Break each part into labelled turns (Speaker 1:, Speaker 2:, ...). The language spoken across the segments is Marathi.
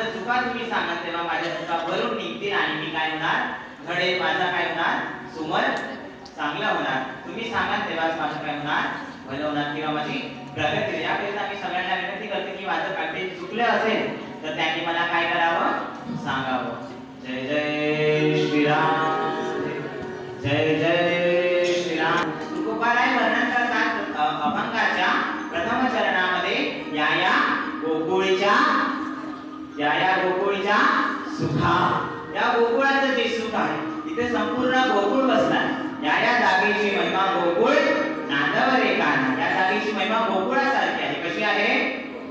Speaker 1: माझ्या चुका तुम्ही सांगा तेव्हा माझ्या चुका भरून निघतील आणि मी काय होणार, घडेल माझा काय होणार, सुमर चांगला होणार. तुम्ही सांगा तेव्हाच माझं काय होणार, भलं होणार किंवा माझी प्रगती होईल. याकरिता मी सगळ्यांना विनंती करते की माझं काही चुकलं असेल तर त्यांनी मला काय करावं, सांगावं. जय जय श्रीराम, जय जय श्रीराम. तुकोबाराय वर्णन करतात अभंगाच्या प्रथम चरणामध्ये या गोकुळीच्या सुखा. या गोकुळाचं जे सुख आहे तिथे संपूर्ण गोकुळ बसलाय. या जागेची महिमा गोकुळ नांदवरे काना. या जागेची महिमा गोकुळासारखी आहे. कशी आहे,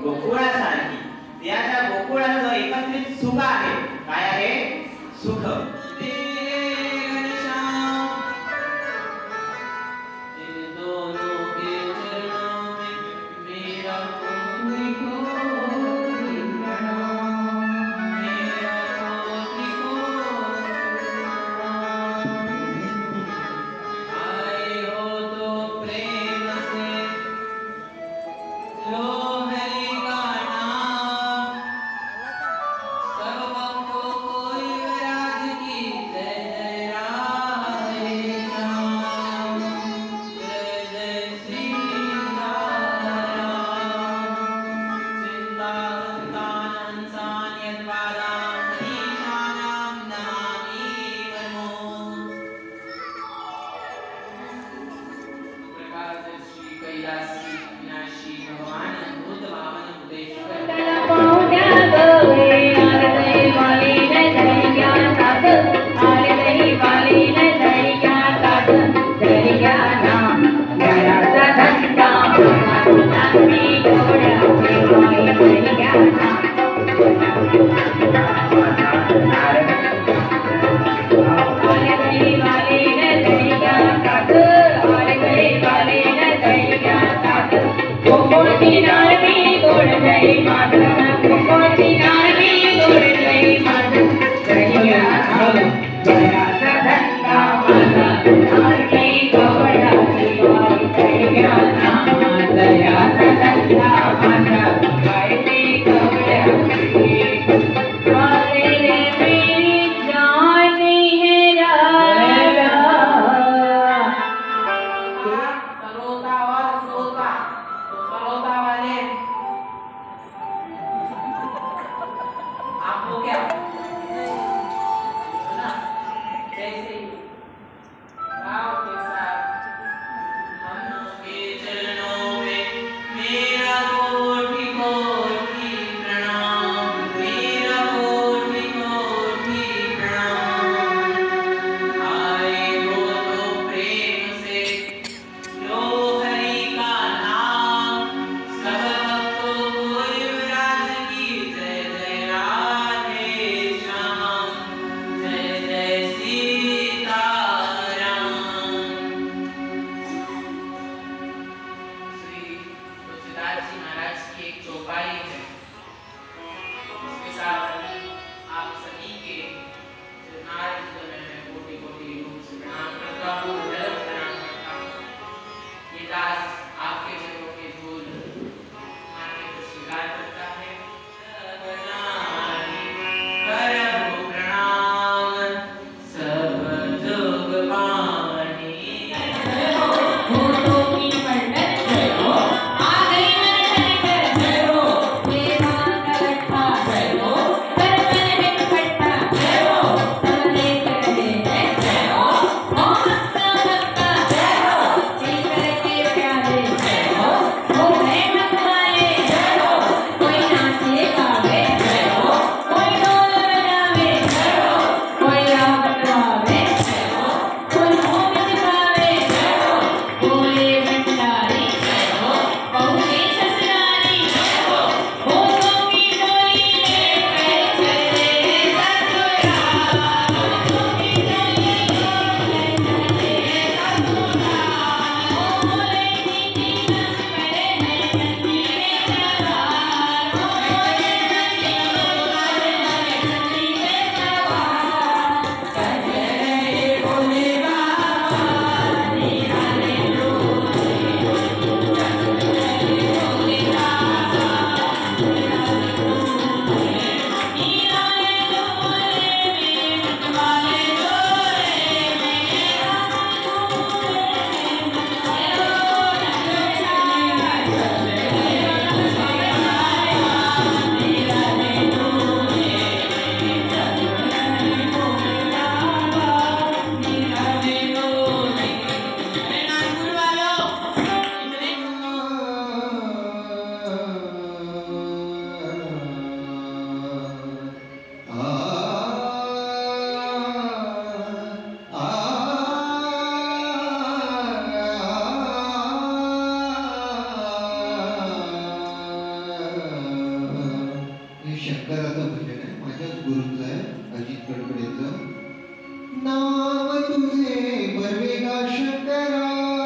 Speaker 1: गोकुळासारखी. त्या गोकुळाचं एकत्रित सुख आहे. काय आहे, सुख.
Speaker 2: अजित कडकडेचं नाव तुझे बर्वेगा शंकरा